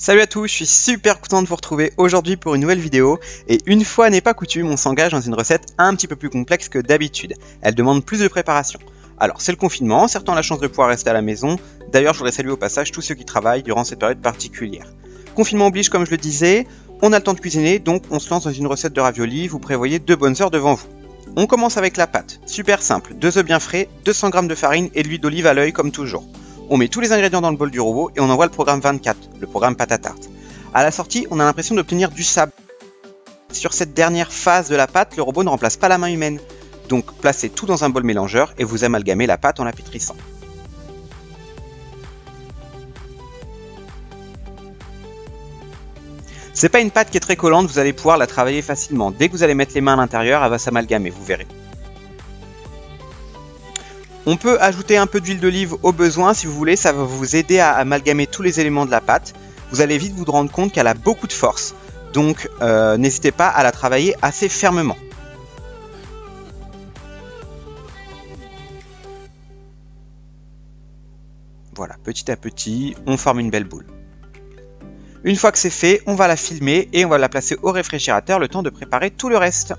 Salut à tous, je suis super content de vous retrouver aujourd'hui pour une nouvelle vidéo et une fois n'est pas coutume, on s'engage dans une recette un petit peu plus complexe que d'habitude. Elle demande plus de préparation. Alors c'est le confinement, certains ont la chance de pouvoir rester à la maison, d'ailleurs je voudrais saluer au passage tous ceux qui travaillent durant cette période particulière. Confinement oblige comme je le disais, on a le temps de cuisiner donc on se lance dans une recette de raviolis, vous prévoyez 2 bonnes heures devant vous. On commence avec la pâte, super simple, 2 œufs bien frais, 200 g de farine et de l'huile d'olive à l'œil comme toujours. On met tous les ingrédients dans le bol du robot et on envoie le programme 24, le programme pâte à tarte. À la sortie, on a l'impression d'obtenir du sable. Sur cette dernière phase de la pâte, le robot ne remplace pas la main humaine. Donc placez tout dans un bol mélangeur et vous amalgamez la pâte en la pétrissant. C'est pas une pâte qui est très collante, vous allez pouvoir la travailler facilement. Dès que vous allez mettre les mains à l'intérieur, elle va s'amalgamer, vous verrez. On peut ajouter un peu d'huile d'olive au besoin si vous voulez, ça va vous aider à amalgamer tous les éléments de la pâte. Vous allez vite vous rendre compte qu'elle a beaucoup de force, donc n'hésitez pas à la travailler assez fermement. Voilà, petit à petit, on forme une belle boule. Une fois que c'est fait, on va la filmer et on va la placer au réfrigérateur le temps de préparer tout le reste.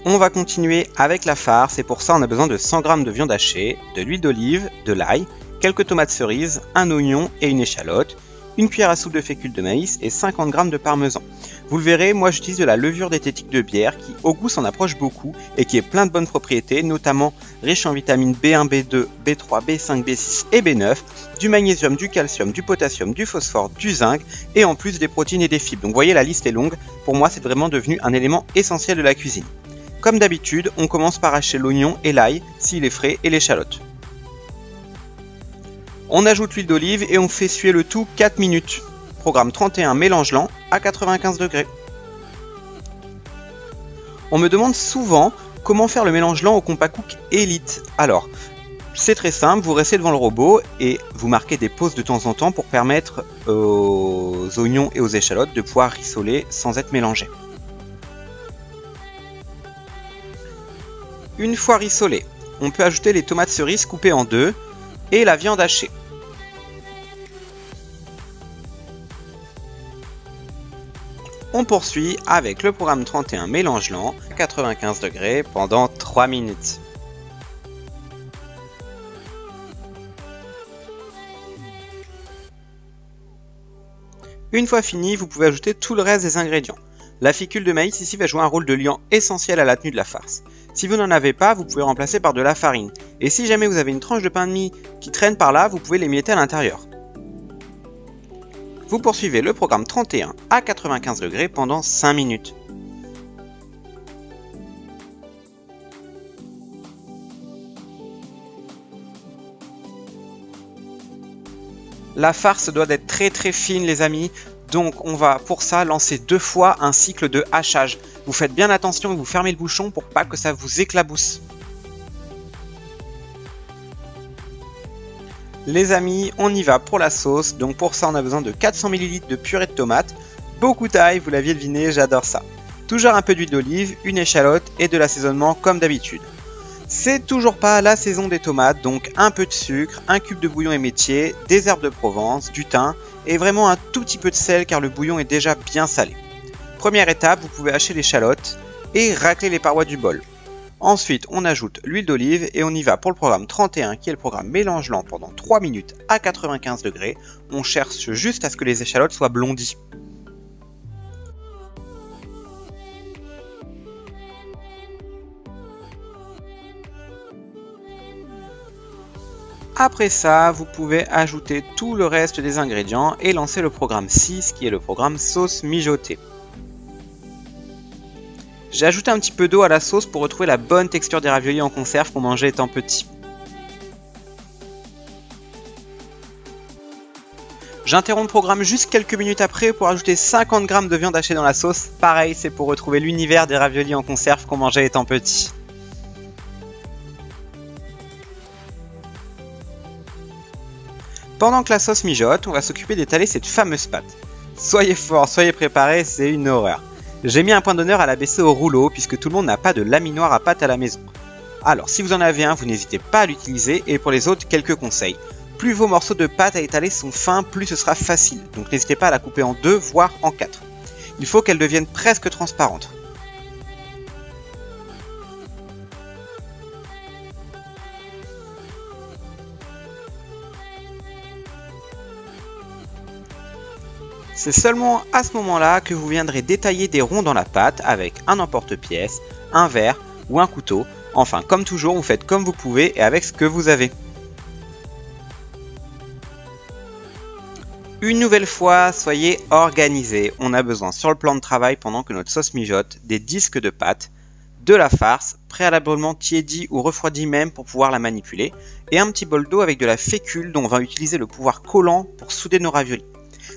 On va continuer avec la farce et pour ça on a besoin de 100 g de viande hachée, de l'huile d'olive, de l'ail, quelques tomates cerises, un oignon et une échalote, une cuillère à soupe de fécule de maïs et 50 g de parmesan. Vous le verrez, moi j'utilise de la levure diététique de bière qui au goût s'en approche beaucoup et qui est plein de bonnes propriétés, notamment riche en vitamines B1, B2, B3, B5, B6 et B9, du magnésium, du calcium, du potassium, du phosphore, du zinc et en plus des protéines et des fibres. Donc vous voyez, la liste est longue, pour moi c'est vraiment devenu un élément essentiel de la cuisine. Comme d'habitude, on commence par hacher l'oignon et l'ail, s'il est frais, et l'échalote. On ajoute l'huile d'olive et on fait suer le tout 4 minutes. Programme 31, mélange lent à 95 degrés. On me demande souvent comment faire le mélange lent au CompaCook Elite. Alors, c'est très simple, vous restez devant le robot et vous marquez des pauses de temps en temps pour permettre aux oignons et aux échalotes de pouvoir rissoler sans être mélangés. Une fois rissolé, on peut ajouter les tomates cerises coupées en deux et la viande hachée. On poursuit avec le programme 31 mélange lent à 95 degrés pendant 3 minutes. Une fois fini, vous pouvez ajouter tout le reste des ingrédients. La fécule de maïs ici va jouer un rôle de liant essentiel à la tenue de la farce. Si vous n'en avez pas, vous pouvez remplacer par de la farine. Et si jamais vous avez une tranche de pain de mie qui traîne par là, vous pouvez l'émietter à l'intérieur. Vous poursuivez le programme 31 à 95 degrés pendant 5 minutes. La farce doit être très fine les amis. Donc on va pour ça lancer 2 fois un cycle de hachage. Vous faites bien attention et vous fermez le bouchon pour pas que ça vous éclabousse. Les amis, on y va pour la sauce. Donc pour ça on a besoin de 400 ml de purée de tomates. Beaucoup d'ail, vous l'aviez deviné, j'adore ça. Toujours un peu d'huile d'olive, une échalote et de l'assaisonnement comme d'habitude. C'est toujours pas la saison des tomates, donc un peu de sucre, un cube de bouillon émétier, des herbes de Provence, du thym et vraiment un tout petit peu de sel car le bouillon est déjà bien salé. Première étape, vous pouvez hacher l'échalote et racler les parois du bol. Ensuite, on ajoute l'huile d'olive et on y va pour le programme 31 qui est le programme mélange lent pendant 3 minutes à 95 degrés. On cherche juste à ce que les échalotes soient blondies. Après ça, vous pouvez ajouter tout le reste des ingrédients et lancer le programme 6 qui est le programme sauce mijotée. J'ai ajouté un petit peu d'eau à la sauce pour retrouver la bonne texture des raviolis en conserve qu'on mangeait étant petit. J'interromps le programme juste quelques minutes après pour ajouter 50 g de viande hachée dans la sauce. Pareil, c'est pour retrouver l'univers des raviolis en conserve qu'on mangeait étant petit. Pendant que la sauce mijote, on va s'occuper d'étaler cette fameuse pâte. Soyez forts, soyez préparés, c'est une horreur. J'ai mis un point d'honneur à la baisser au rouleau puisque tout le monde n'a pas de laminoir à pâte à la maison. Alors si vous en avez un, vous n'hésitez pas à l'utiliser, et pour les autres, quelques conseils. Plus vos morceaux de pâte à étaler sont fins, plus ce sera facile, donc n'hésitez pas à la couper en 2, voire en 4. Il faut qu'elle devienne presque transparente. C'est seulement à ce moment-là que vous viendrez détailler des ronds dans la pâte avec un emporte-pièce, un verre ou un couteau. Enfin, comme toujours, vous faites comme vous pouvez et avec ce que vous avez. Une nouvelle fois, soyez organisés. On a besoin sur le plan de travail, pendant que notre sauce mijote, des disques de pâte, de la farce, préalablement tiédie ou refroidie même pour pouvoir la manipuler, et un petit bol d'eau avec de la fécule dont on va utiliser le pouvoir collant pour souder nos raviolis.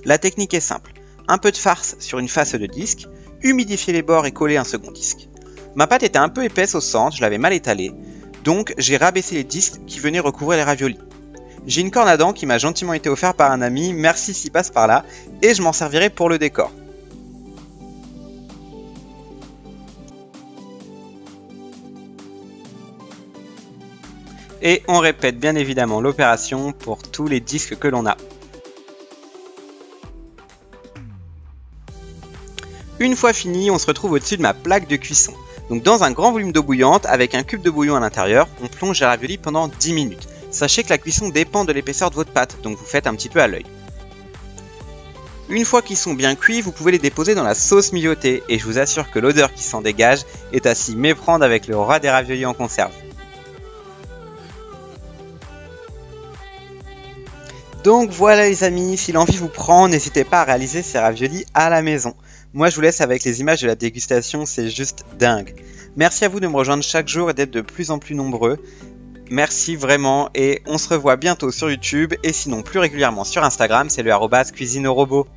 La technique est simple, un peu de farce sur une face de disque, humidifier les bords et coller un second disque. Ma pâte était un peu épaisse au centre, je l'avais mal étalée, donc j'ai rabaissé les disques qui venaient recouvrir les raviolis. J'ai une corne à dents qui m'a gentiment été offerte par un ami, merci s'il passe par là, et je m'en servirai pour le décor. Et on répète bien évidemment l'opération pour tous les disques que l'on a. Une fois fini, on se retrouve au-dessus de ma plaque de cuisson. Donc dans un grand volume d'eau bouillante, avec un cube de bouillon à l'intérieur, on plonge les raviolis pendant 10 minutes. Sachez que la cuisson dépend de l'épaisseur de votre pâte, donc vous faites un petit peu à l'œil. Une fois qu'ils sont bien cuits, vous pouvez les déposer dans la sauce mijotée, et je vous assure que l'odeur qui s'en dégage est à s'y méprendre avec le roi des raviolis en conserve. Donc voilà les amis, si l'envie vous prend, n'hésitez pas à réaliser ces raviolis à la maison. Moi je vous laisse avec les images de la dégustation, c'est juste dingue. Merci à vous de me rejoindre chaque jour et d'être de plus en plus nombreux. Merci vraiment, et on se revoit bientôt sur YouTube, et sinon plus régulièrement sur Instagram, c'est le @cuisineaurobo.